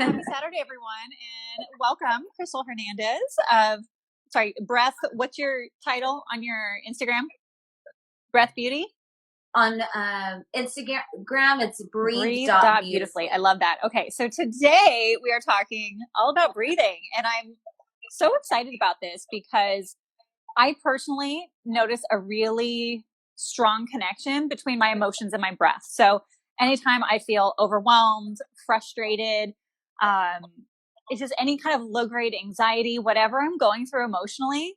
Happy Saturday, everyone, and welcome, Crystal Hernandez Breath. What's your title on your Instagram? Breath Beauty? On Instagram, it's Breathe.beautifully. I love that. Okay, so today we are talking all about breathing, and I'm so excited about this because I personally notice a really strong connection between my emotions and my breath. So anytime I feel overwhelmed, frustrated, it's just any kind of low grade anxiety, whatever I'm going through emotionally,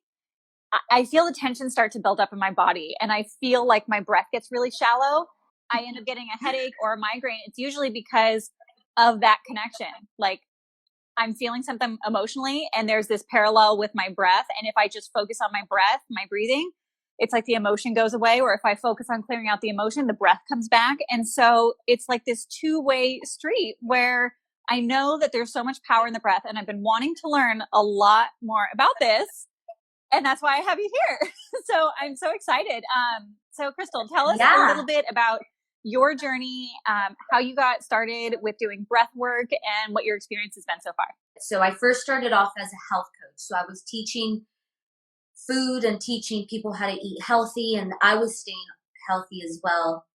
I feel the tension start to build up in my body, and I feel like my breath gets really shallow. I end up getting a headache or a migraine. It's usually because of that connection. Like, I'm feeling something emotionally, and there's this parallel with my breath. And if I just focus on my breath, my breathing, it's like the emotion goes away. Or if I focus on clearing out the emotion, the breath comes back. And so it's like this two-way street where I know that there's so much power in the breath, and I've been wanting to learn a lot more about this. And that's why I have you here. So I'm so excited. So Crystal, tell us a little bit about your journey, how you got started with doing breath work, and what your experience has been so far. So I first started off as a health coach. So I was teaching food and teaching people how to eat healthy, and I was staying healthy as well.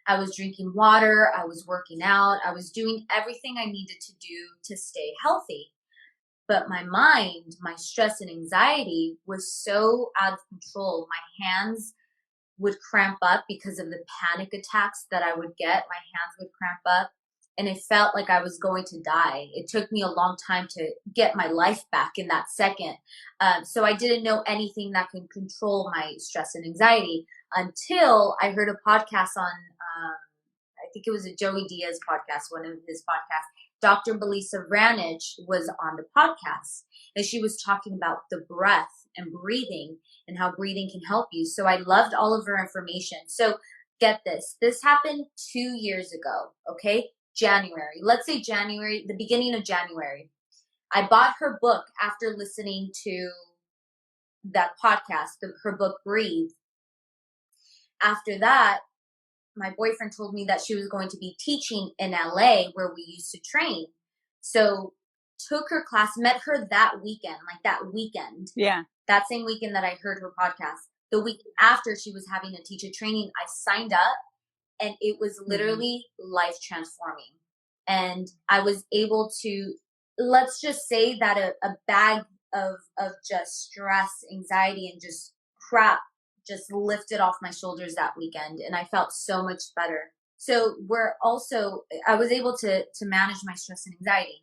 I was drinking water, I was working out, I was doing everything I needed to do to stay healthy. But my mind, my stress and anxiety was so out of control. My hands would cramp up because of the panic attacks that I would get. My hands would cramp up, and it felt like I was going to die. It took me a long time to get my life back in that second. So I didn't know anything that could control my stress and anxiety until I heard a podcast on, I think it was a Joey Diaz podcast, one of his podcasts. Dr. Belisa Ranich was on the podcast, and she was talking about the breath and breathing and how breathing can help you. So I loved all of her information. So get this. This happened 2 years ago, okay? January. Let's say January, the beginning of January. I bought her book after listening to that podcast, her book, Breathe. After that, my boyfriend told me that she was going to be teaching in LA where we used to train. So took her class, met her that weekend, Yeah. That same weekend that I heard her podcast. The week after she was having a teacher training, I signed up, and it was literally life transforming. And I was able to, let's just say that a bag of just stress, anxiety, and just crap just lifted off my shoulders that weekend, and I felt so much better. So I was able to manage my stress and anxiety.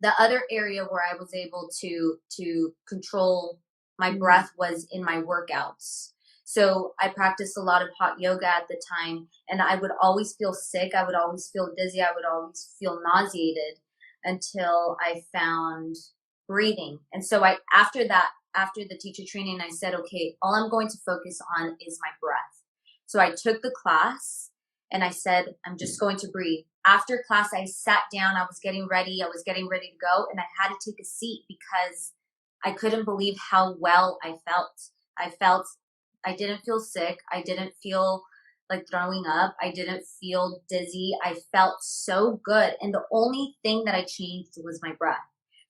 The other area where I was able to control my breath was in my workouts. So I practiced a lot of hot yoga at the time, and I would always feel sick. I would always feel dizzy. I would always feel nauseated until I found breathing. And so after the teacher training, I said, okay, all I'm going to focus on is my breath. So I took the class, and I said, I'm just going to breathe. After class, I sat down. I was getting ready to go, and I had to take a seat because I couldn't believe how well I felt. I didn't feel sick. I didn't feel like throwing up. I didn't feel dizzy. I felt so good. And the only thing that I changed was my breath.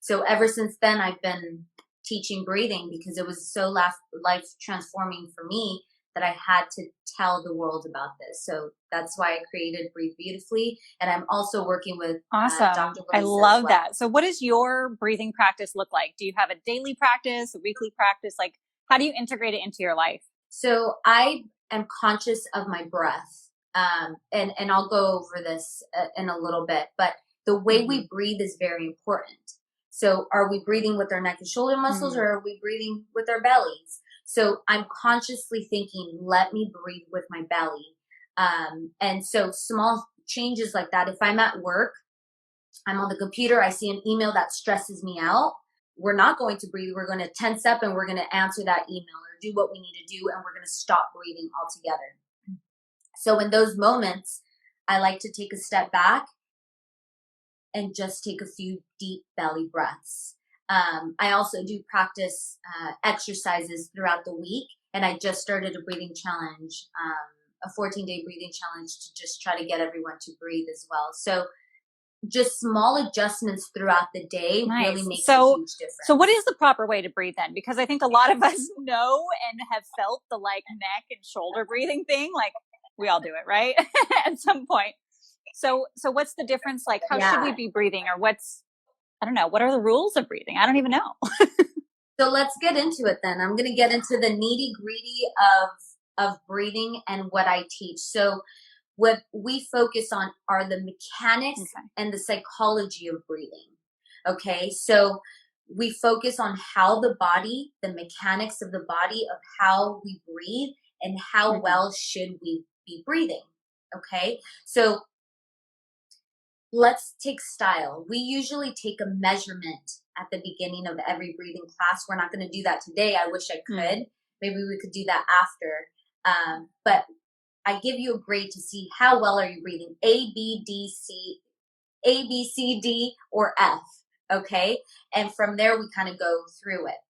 So ever since then, I've been teaching breathing because it was so life transforming for me that I had to tell the world about this. So that's why I created Breathe Beautifully. And I'm also working with awesome. Dr. I love that. So what does your breathing practice look like? Do you have a daily practice, a weekly practice? Like, how do you integrate it into your life? So I am conscious of my breath. And I'll go over this in a little bit, but the way we breathe is very important. So are we breathing with our neck and shoulder muscles, or are we breathing with our bellies? So I'm consciously thinking, let me breathe with my belly. And so small changes like that. If I'm at work, I'm on the computer, I see an email that stresses me out, we're not going to breathe. We're going to tense up, and we're going to answer that email or do what we need to do, and we're going to stop breathing altogether. So in those moments, I like to take a step back and just take a few deep belly breaths. I also do practice exercises throughout the week, and I just started a breathing challenge, a 14-day breathing challenge to just try to get everyone to breathe as well. So just small adjustments throughout the day really makes a huge difference. So what is the proper way to breathe then? Because I think a lot of us know and have felt the like neck and shoulder breathing thing. Like we all do it, right? At some point. So what's the difference? Like how should we be breathing, or I don't know, what are the rules of breathing? I don't even know. So let's get into it then. I'm going to get into the nitty gritty of breathing and what I teach. So what we focus on are the mechanics and the psychology of breathing. Okay. So we focus on how the body, the mechanics of the body of how we breathe and how well should we be breathing. Okay. So let's take style. We usually take a measurement at the beginning of every breathing class. We're not going to do that today. I wish I could. Maybe we could do that after. But I give you a grade to see how well are you breathing. A, B, C, D, or F. Okay. And from there, we kind of go through it.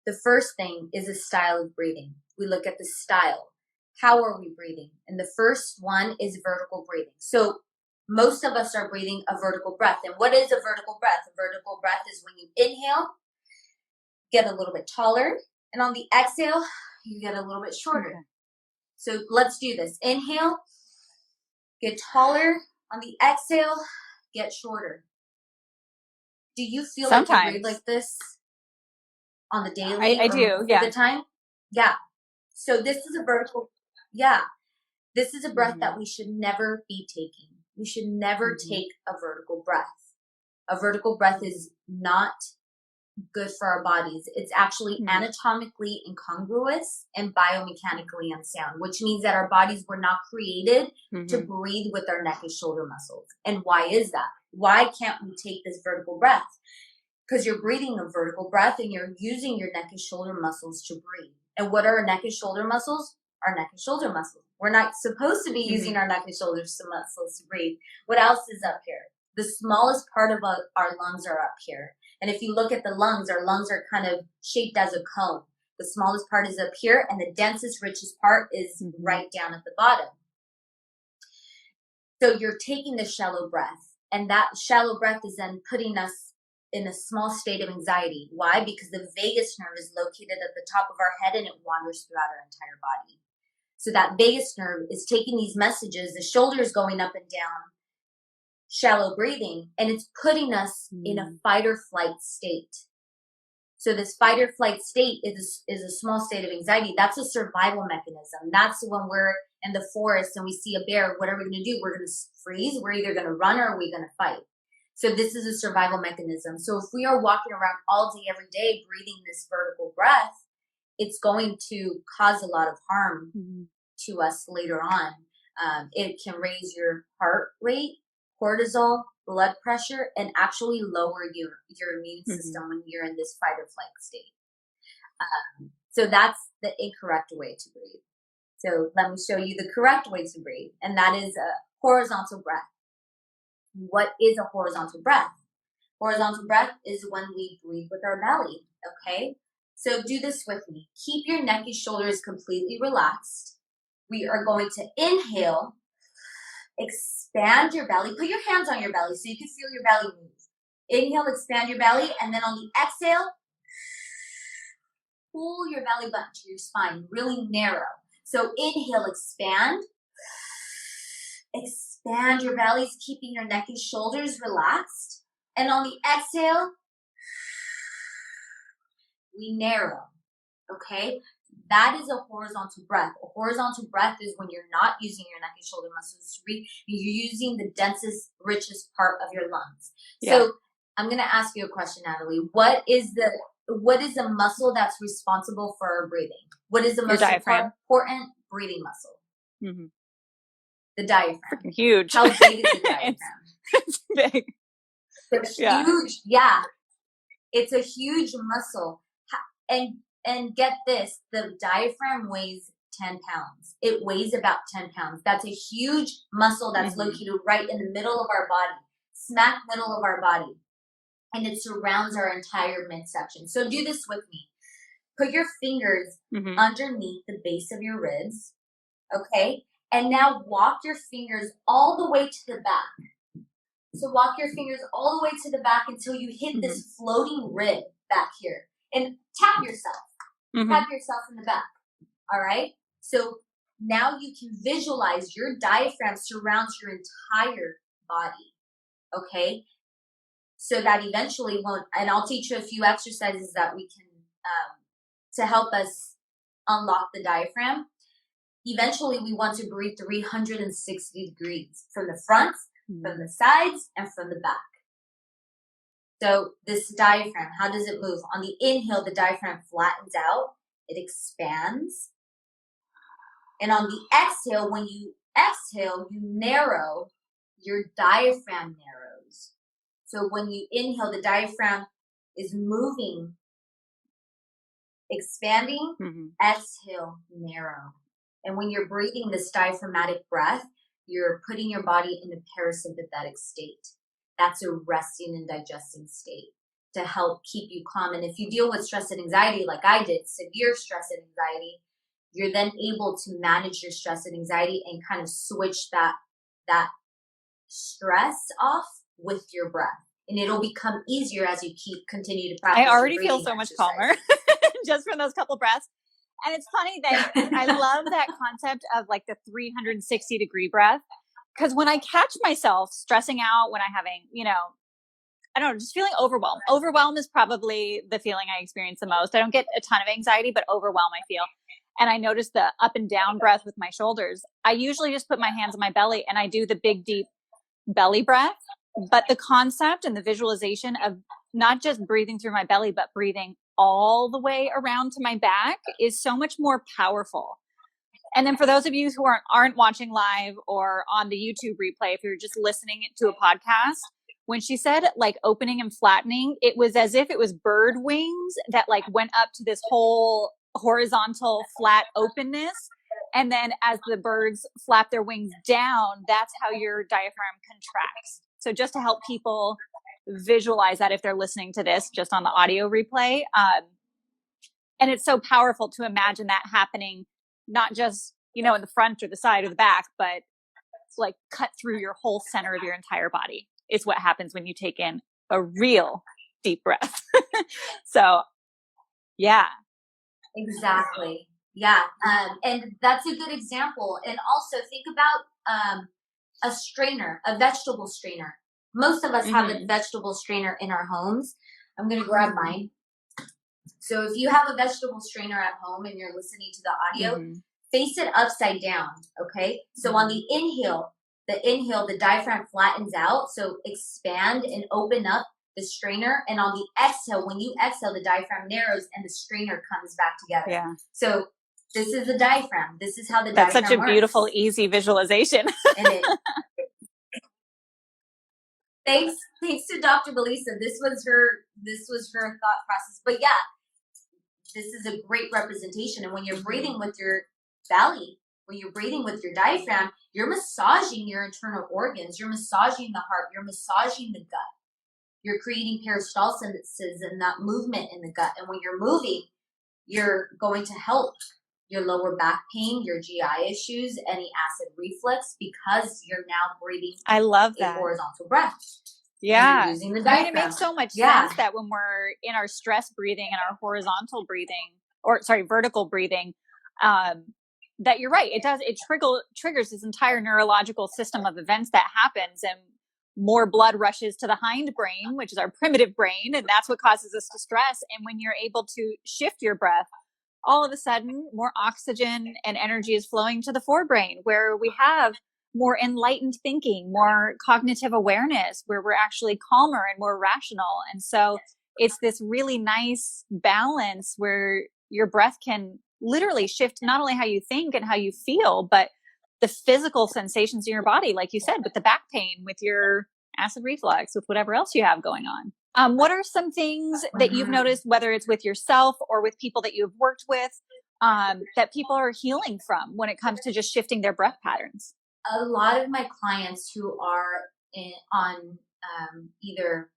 The first thing is a style of breathing. We look at the style. How are we breathing? And the first one is vertical breathing. So most of us are breathing a vertical breath. And what is a vertical breath? A vertical breath is when you inhale, get a little bit taller. And on the exhale, you get a little bit shorter. Okay. So let's do this. Inhale, get taller. On the exhale, get shorter. Do you feel like you breathe like this on the daily? I do, yeah. The time? Yeah. So this is a vertical, this is a breath that we should never be taking. We should never take a vertical breath. A vertical breath is not good for our bodies. It's actually anatomically incongruous and biomechanically unsound, which means that our bodies were not created to breathe with our neck and shoulder muscles. And why is that? Why can't we take this vertical breath? Because you're breathing a vertical breath and you're using your neck and shoulder muscles to breathe. And what are our neck and shoulder muscles? Our neck and shoulder muscles. We're not supposed to be using our neck and shoulder muscles to breathe. What else is up here? The smallest part of our lungs are up here. And if you look at the lungs, our lungs are kind of shaped as a cone. The smallest part is up here, and the densest, richest part is right down at the bottom. So you're taking the shallow breath, and that shallow breath is then putting us in a small state of anxiety. Why? Because the vagus nerve is located at the top of our head, and it wanders throughout our entire body. So that vagus nerve is taking these messages, the shoulders going up and down, shallow breathing, and it's putting us in a fight or flight state. So this fight or flight state is a small state of anxiety. That's a survival mechanism. That's when we're in the forest and we see a bear. What are we going to do? We're going to freeze. We're either going to run or we're going to fight. So this is a survival mechanism. So if we are walking around all day, every day, breathing this vertical breath, it's going to cause a lot of harm to us later on. It can raise your heart rate, cortisol, blood pressure, and actually lower your immune system when you're in this fight or flight state. So that's the incorrect way to breathe. So let me show you the correct way to breathe, and that is a horizontal breath. What is a horizontal breath? Horizontal breath is when we breathe with our belly, okay? So do this with me. Keep your neck and shoulders completely relaxed. We are going to inhale, expand your belly. Put your hands on your belly so you can feel your belly move. Inhale, expand your belly, and then on the exhale, pull your belly button to your spine, really narrow. So inhale, expand. Expand your bellies, keeping your neck and shoulders relaxed. And on the exhale, we narrow, okay? That is a horizontal breath. A horizontal breath is when you're not using your neck and shoulder muscles to breathe. You're using the densest, richest part of your lungs. Yeah. So I'm going to ask you a question, Natalie. What is the muscle that's responsible for our breathing? What is the most important breathing muscle? The diaphragm. Freaking huge. How big is the diaphragm? It's big. It's huge. Yeah. It's a huge muscle. And get this, the diaphragm weighs 10 pounds. It weighs about 10 pounds. That's a huge muscle that's located right in the middle of our body, smack middle of our body. And it surrounds our entire midsection. So do this with me. Put your fingers underneath the base of your ribs, okay? And now walk your fingers all the way to the back. So walk your fingers all the way to the back until you hit this floating rib back here. And tap yourself. Tap yourself in the back. All right? So now you can visualize your diaphragm surrounds your entire body. Okay? So that eventually won't, and I'll teach you a few exercises that we can, to help us unlock the diaphragm. Eventually, we want to breathe 360 degrees from the front, from the sides, and from the back. So this diaphragm, how does it move? On the inhale, the diaphragm flattens out. It expands. And on the exhale, when you exhale, you narrow. Your diaphragm narrows. So when you inhale, the diaphragm is moving, expanding. Exhale, narrow. And when you're breathing this diaphragmatic breath, you're putting your body in a parasympathetic state. That's a resting and digesting state to help keep you calm. And if you deal with stress and anxiety, like I did, severe stress and anxiety, you're then able to manage your stress and anxiety and kind of switch that stress off with your breath. And it'll become easier as you continue to practice. I already feel so much calmer just from those couple breaths. And it's funny that I love that concept of like the 360 degree breath. Because when I catch myself stressing out, when I'm having, I don't know, just feeling overwhelmed. Overwhelm is probably the feeling I experience the most. I don't get a ton of anxiety, but overwhelm I feel. And I notice the up and down breath with my shoulders. I usually just put my hands on my belly and I do the big, deep belly breath. But the concept and the visualization of not just breathing through my belly, but breathing all the way around to my back is so much more powerful. And then for those of you who aren't watching live or on the YouTube replay, if you're just listening to a podcast, when she said like opening and flattening, it was as if it was bird wings that like went up to this whole horizontal flat openness. And then as the birds flap their wings down, that's how your diaphragm contracts. So just to help people visualize that if they're listening to this just on the audio replay. And it's so powerful to imagine that happening, not just, in the front or the side or the back, but it's like cut through your whole center of your entire body. It's what happens when you take in a real deep breath. So, yeah. Exactly. Yeah. And that's a good example. And also think about a strainer, a vegetable strainer. Most of us have a vegetable strainer in our homes. I'm going to grab mine. So if you have a vegetable strainer at home and you're listening to the audio, face it upside down, okay? So on the inhale, the diaphragm flattens out. So expand and open up the strainer. And on the exhale, when you exhale, the diaphragm narrows and the strainer comes back together. Yeah. So this is the diaphragm. This is how the diaphragm works. That's such a beautiful, easy visualization. Thanks to Dr. Belisa. This was her thought process. But yeah, this is a great representation. And when you're breathing with your belly, when you're breathing with your diaphragm, you're massaging your internal organs. You're massaging the heart. You're massaging the gut. You're creating peristalsis and that movement in the gut. And when you're moving, you're going to help your lower back pain, your GI issues, any acid reflux, because you're now breathing. I love that. A horizontal breath. Yeah. Using the diaphragm. It makes so much sense that when we're in our stress breathing and our horizontal breathing, vertical breathing, that you're right. It triggers this entire neurological system of events that happens, and more blood rushes to the hindbrain, which is our primitive brain. And that's what causes us to stress. And when you're able to shift your breath, all of a sudden more oxygen and energy is flowing to the forebrain, where we have more enlightened thinking, more cognitive awareness, where we're actually calmer and more rational. And so it's this really nice balance where your breath can literally shift not only how you think and how you feel, but the physical sensations in your body, like you said, with the back pain, with your acid reflux, with whatever else you have going on. What are some things that you've noticed, whether it's with yourself or with people that you've worked with, that people are healing from when it comes to just shifting their breath patterns? A lot of my clients who are on either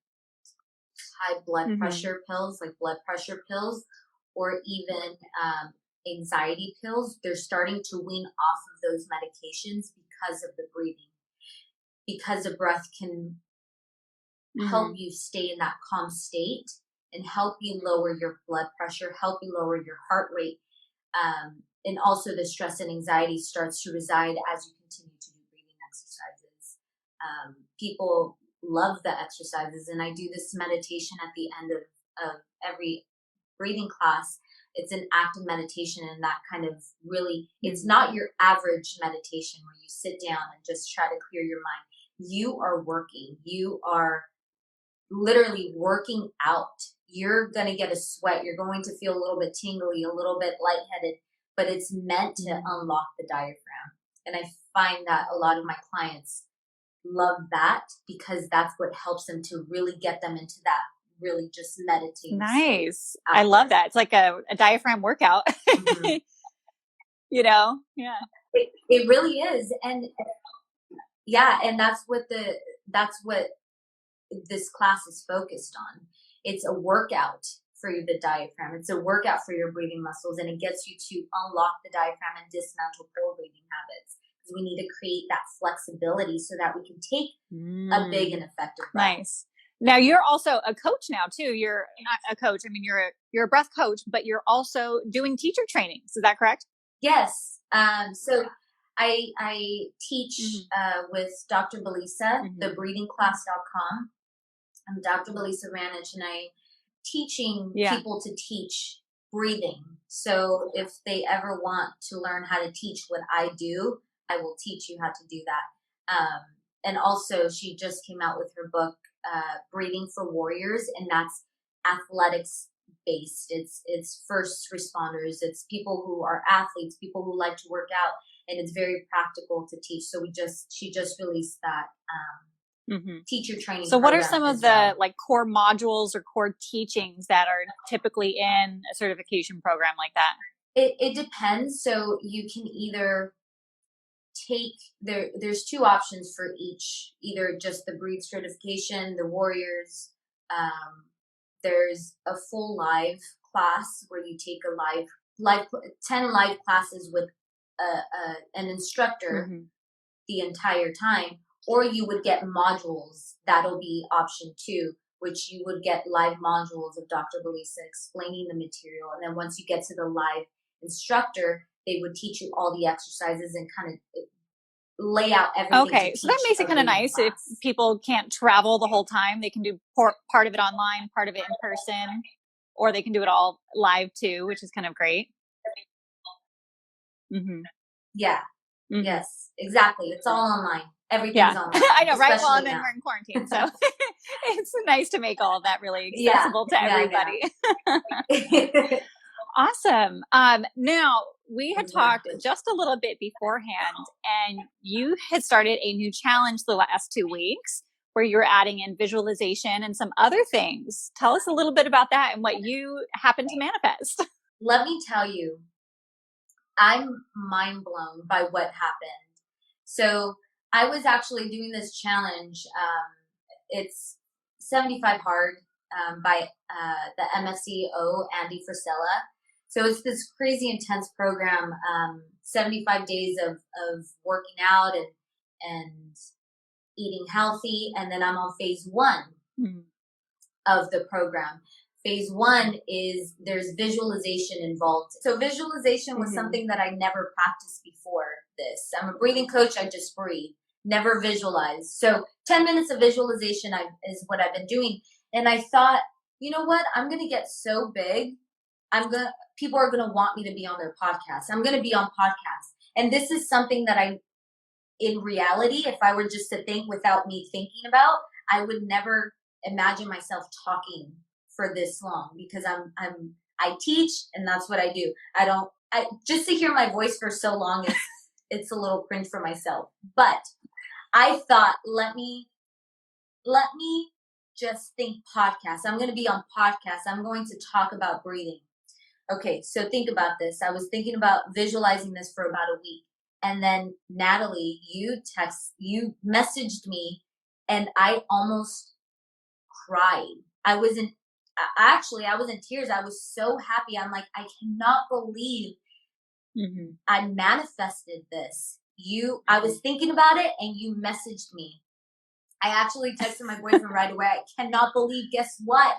high blood pressure pills, like blood pressure pills, or even anxiety pills, they're starting to wean off of those medications because of the breathing. Because the breath can help you stay in that calm state and help you lower your blood pressure, help you lower your heart rate. And also the stress and anxiety starts to reside as you continue to do breathing exercises. People love the exercises, and I do this meditation at the end of every breathing class. It's an active meditation, and that kind of really, it's not your average meditation where you sit down and just try to clear your mind. You are working. You are literally working out. You're going to get a sweat. You're going to feel a little bit tingly, a little bit lightheaded, but it's meant to unlock the diaphragm. And I find that a lot of my clients love that because that's what helps them to really get them into that really just meditating. Nice. I love that. It's like a diaphragm workout, you know? Yeah. It really is. And yeah, and that's what this class is focused on. It's a workout for the diaphragm. It's a workout for your breathing muscles, and it gets you to unlock the diaphragm and dismantle poor breathing habits. Because we need to create that flexibility so that we can take a big and effective breath. Nice. Now you're also a coach now too. You're not a coach. I mean, you're a breath coach, but you're also doing teacher trainings. Is that correct? Yes. So I teach with Dr. Belisa, thebreathingclass.com. I'm Dr. Belisa Ranich, and I'm teaching people to teach breathing. So if they ever want to learn how to teach what I do, I will teach you how to do that. And also, she just came out with her book, Breathing for Warriors, and that's athletics based. It's first responders. It's people who are athletes, people who like to work out, and it's very practical to teach. So she just released that teacher training. So what are some of the like core modules or core teachings that are typically in a certification program like that? It depends. So you can either take there's two options for each, either just the Breathe certification, the Warriors. There's a full live class where you take a live 10 live classes with an instructor the entire time, or you would get modules. That'll be option 2, which you would get live modules of Dr. Belisa explaining the material. And then once you get to the live instructor, they would teach you all the exercises and kind of lay out everything. Okay, so that makes it kind of nice. Class. If people can't travel the whole time, they can do part of it online, part of it in person, or they can do it all live too, which is kind of great. Yeah. Yes, exactly. It's all online. Everything's online. I know, right? Well, and then we're in quarantine, so it's nice to make all of that really accessible to everybody. Awesome. Now, we had talked just a little bit beforehand, and you had started a new challenge the last 2 weeks where you're adding in visualization and some other things. Tell us a little bit about that and what you happened to manifest. Let me tell you, I'm mind blown by what happened. So I was actually doing this challenge. It's 75 Hard by the MSCO, Andy Frisella. So it's this crazy intense program, 75 days of working out and eating healthy. And then I'm on phase 1 of the program. Phase 1 is there's visualization involved. So visualization was something that I never practiced before this. I'm a breathing coach. I just breathe, never visualize. So 10 minutes of visualization is what I've been doing. And I thought, you know what? I'm going to get so big. People are going to want me to be on their podcast. I'm going to be on podcasts. And this is something that in reality, if I were just to think without me thinking about, I would never imagine myself talking for this long, because I teach and that's what I do. I just to hear my voice for so long, it's a little cringe for myself. But I thought, let me just think podcast. I'm going to be on podcast. I'm going to talk about breathing. Okay, so think about this. I was thinking about visualizing this for about a week. And then Natalie, you messaged me, and I almost cried. I was in tears. I was so happy. I'm like, I cannot believe I manifested this. I was thinking about it, and you messaged me. I actually texted my boyfriend right away. I cannot believe, guess what?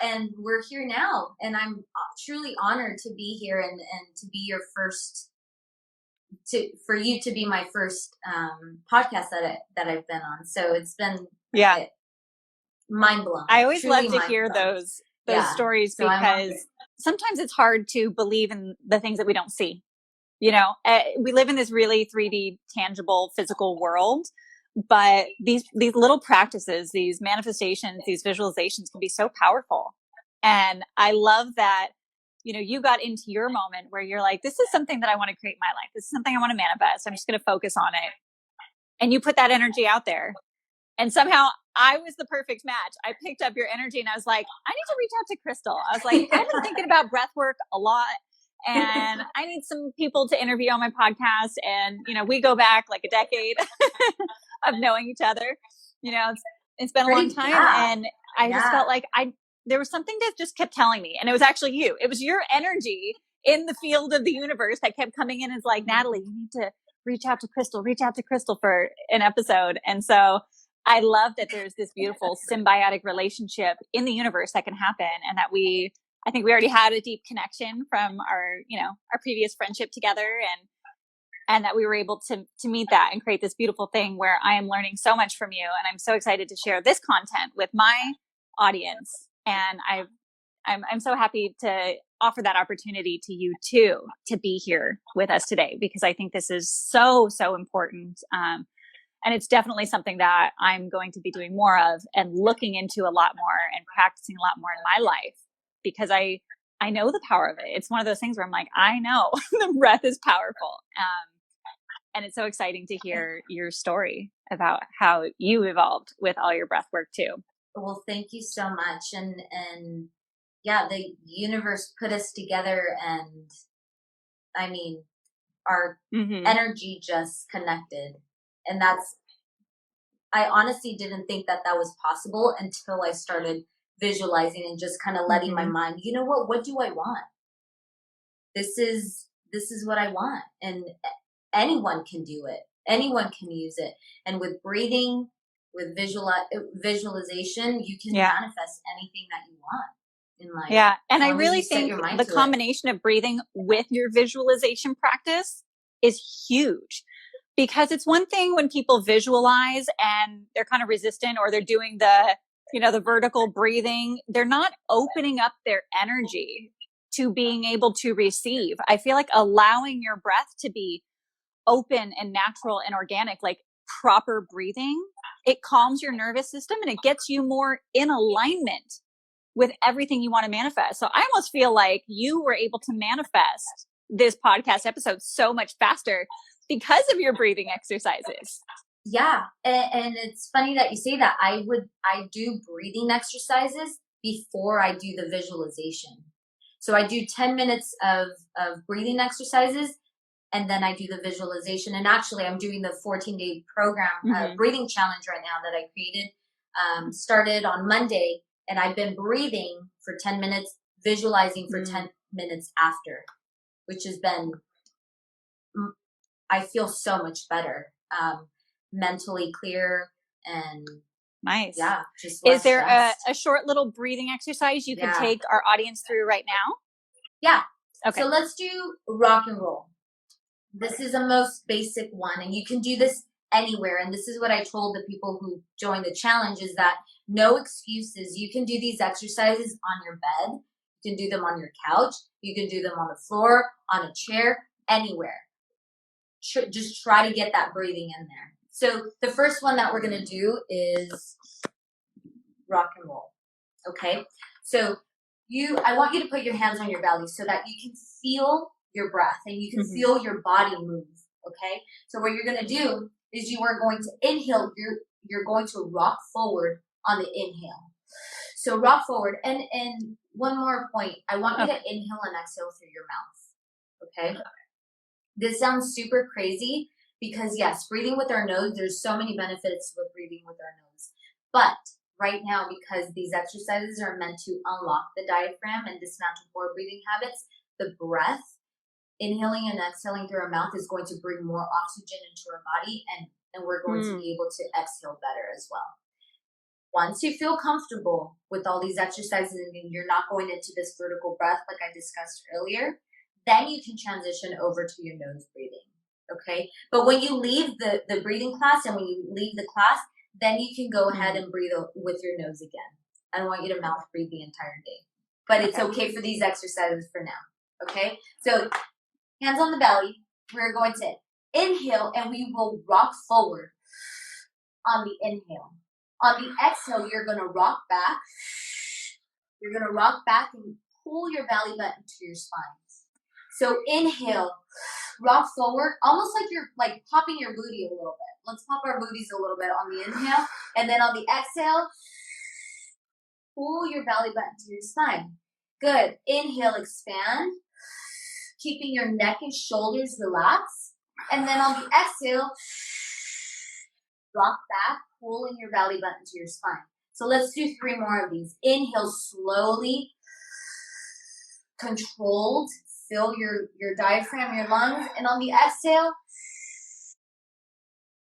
And we're here now. And I'm truly honored to be here and to be your first, for you to be my first podcast that I've been on. So it's been mind blowing. I always love to hear those stories, so because sometimes it's hard to believe in the things that we don't see. You know, we live in this really 3D, tangible, physical world, but these little practices, these manifestations, these visualizations can be so powerful. And I love that, you know, you got into your moment where you're like, this is something that I want to create in my life. This is something I want to manifest. I'm just going to focus on it. And you put that energy out there. And somehow I was the perfect match. I picked up your energy and I was like, I need to reach out to Crystal. I was like, I've been thinking about breath work a lot and I need some people to interview on my podcast. And, you know, we go back like a decade of knowing each other. You know, it's been a long time. And I just felt like there was something that just kept telling me, and it was actually you. It was your energy in the field of the universe that kept coming in. It's like, Natalie, you need to reach out to Crystal for an episode. And so I love that there's this beautiful symbiotic relationship in the universe that can happen, and that I think we already had a deep connection from our previous friendship together, and that we were able to meet that and create this beautiful thing where I am learning so much from you. And I'm so excited to share this content with my audience. And I'm so happy to offer that opportunity to you too, to be here with us today, because I think this is so, so important. And it's definitely something that I'm going to be doing more of and looking into a lot more and practicing a lot more in my life, because I know the power of it. It's one of those things where I'm like, I know the breath is powerful. And it's so exciting to hear your story about how you evolved with all your breath work too. Well, thank you so much. And yeah, the universe put us together, and I mean, our energy just connected. And I honestly didn't think that was possible until I started visualizing and just kind of letting my mind, you know what do I want? This is what I want. And anyone can do it. Anyone can use it. And with breathing, with visualization, you can manifest anything that you want in life. Yeah. And I really think the combination of breathing with your visualization practice is huge. Because it's one thing when people visualize and they're kind of resistant, or they're doing the vertical breathing. They're not opening up their energy to being able to receive. I feel like allowing your breath to be open and natural and organic, like proper breathing, it calms your nervous system and it gets you more in alignment with everything you want to manifest. So I almost feel like you were able to manifest this podcast episode so much faster because of your breathing exercises. Yeah. And it's funny that you say that. I do breathing exercises before I do the visualization. So I do 10 minutes of breathing exercises, and then I do the visualization. And actually, I'm doing the 14-day program, breathing challenge right now that I created. Started on Monday, and I've been breathing for 10 minutes, visualizing for 10 minutes after, which has been, I feel so much better, mentally clear, and nice. Yeah. Just is there a short little breathing exercise you can take our audience through right now? Yeah. Okay. So let's do rock and roll. This is the most basic one, and you can do this anywhere. And this is what I told the people who joined the challenge, is that no excuses. You can do these exercises on your bed. You can do them on your couch. You can do them on the floor, on a chair, anywhere. Just try to get that breathing in there. So the first one that we're going to do is rock and roll. Okay. So I want you to put your hands on your belly so that you can feel your breath and you can feel your body move. Okay. So what you're going to do is you are going to inhale. You're going to rock forward on the inhale. So rock forward. And one more point. I want you to inhale and exhale through your mouth. Okay. This sounds super crazy because yes, breathing with our nose, there's so many benefits with breathing with our nose. But right now, because these exercises are meant to unlock the diaphragm and dismantle poor breathing habits, the breath, inhaling and exhaling through our mouth, is going to bring more oxygen into our body and and we're going to be able to exhale better as well. Once you feel comfortable with all these exercises and you're not going into this vertical breath like I discussed earlier, then you can transition over to your nose breathing. Okay. But when you leave the breathing class and when you leave the class, then you can go ahead and breathe with your nose again. I don't want you to mouth breathe the entire day, but it's okay for these exercises for now. Okay. So hands on the belly. We're going to inhale and we will rock forward on the inhale. On the exhale, you're going to rock back. You're going to rock back and pull your belly button to your spine. So inhale, rock forward, almost like you're like popping your booty a little bit. Let's pop our booties a little bit on the inhale. And then on the exhale, pull your belly button to your spine. Good. Inhale, expand, keeping your neck and shoulders relaxed. And then on the exhale, rock back, pulling your belly button to your spine. So let's do 3 more of these. Inhale slowly, controlled, fill your diaphragm, your lungs. And on the exhale,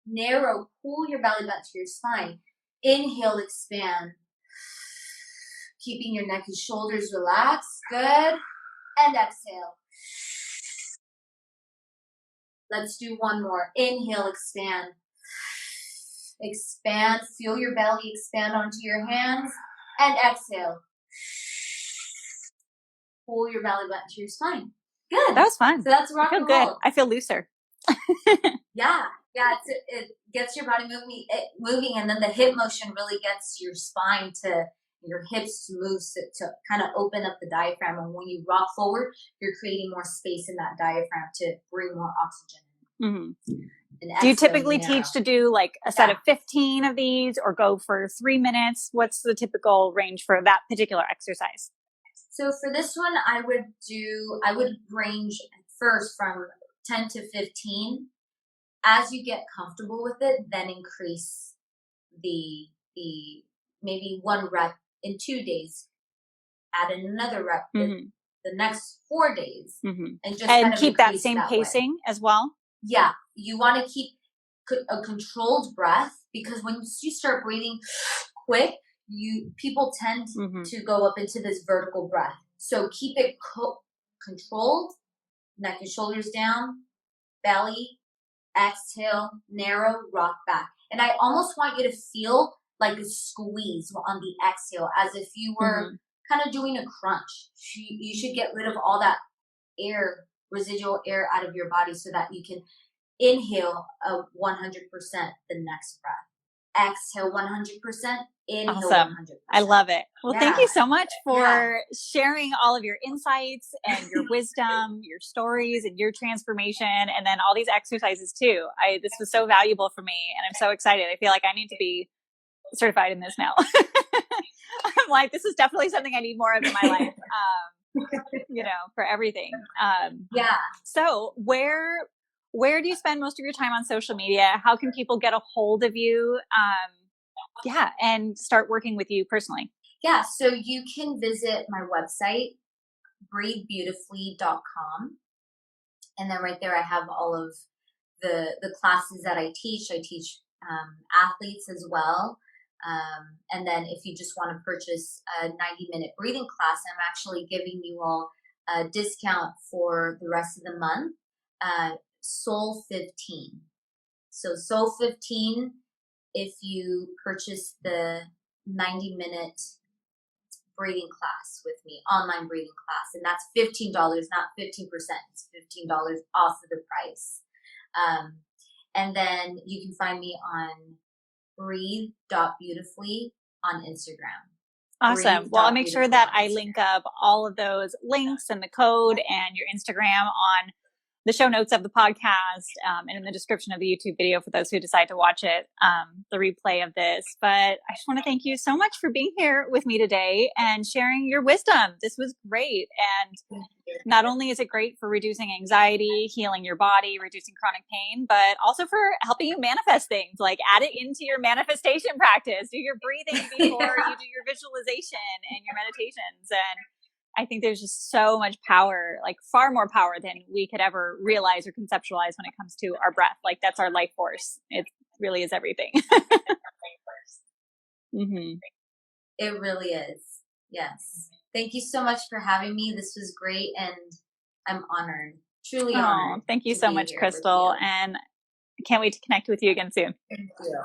narrow, pull your belly button to your spine. Inhale, expand, keeping your neck and shoulders relaxed. Good. And exhale. Let's do 1 more. Inhale, expand. Expand, feel your belly expand onto your hands. And exhale. Pull your belly button to your spine. Good. That was fun. So that's rock and roll. Good. I feel looser. Yeah. It gets your body moving, and then the hip motion really gets your spine to your hips to move to kind of open up the diaphragm. And when you rock forward, you're creating more space in that diaphragm to bring more oxygen in. Mm-hmm. Do you typically teach to do like a set of 15 of these or go for 3 minutes? What's the typical range for that particular exercise? So for this one, I would range first from 10 to 15. As you get comfortable with it, then increase the maybe 1 rep in 2 days, add another rep the next 4 days, and just kind of keep that same pacing as well. Yeah, you want to keep a controlled breath, because when you start breathing quick, people tend to go up into this vertical breath. So keep it controlled, neck and shoulders down, belly, exhale, narrow, rock back. And I almost want you to feel like a squeeze on the exhale, as if you were kind of doing a crunch. You should get rid of all that residual air out of your body so that you can inhale 100% the next breath. Exhale 100%, inhale awesome. 100%. I love it. Well, thank you so much for sharing all of your insights and your wisdom, your stories, and your transformation, and then all these exercises too. This was so valuable for me, and I'm so excited. I feel like I need to be certified in this now. I'm like, this is definitely something I need more of in my life. For everything. So where do you spend most of your time on social media? How can people get a hold of you? And start working with you personally? Yeah, so you can visit my website, breathebeautifully.com. And then right there, I have all of the classes that I teach. I teach athletes as well. And then if you just want to purchase a 90-minute breathing class, I'm actually giving you all a discount for the rest of the month, Soul 15. So Soul 15, if you purchase the 90-minute breathing class with me, online breathing class, and that's $15, not 15%. It's $15 off of the price. And then you can find me on breathe.beautifully on Instagram. Awesome. Well, I'll make sure that I link up all of those links and the code and your Instagram on the show notes of the podcast, and in the description of the YouTube video for those who decide to watch it, the replay of this. But I just want to thank you so much for being here with me today and sharing your wisdom. This was great. And not only is it great for reducing anxiety, healing your body, reducing chronic pain, but also for helping you manifest things. Like, add it into your manifestation practice. Do your breathing before you do your visualization and your meditations. And I think there's just so much power, like far more power than we could ever realize or conceptualize when it comes to our breath. Like, that's our life force. really is everything. Mm-hmm. It really is. Yes. Thank you so much for having me. This was great, and I'm honored, truly honored. Thank you so much, Crystal. And I can't wait to connect with you again soon. Thank you.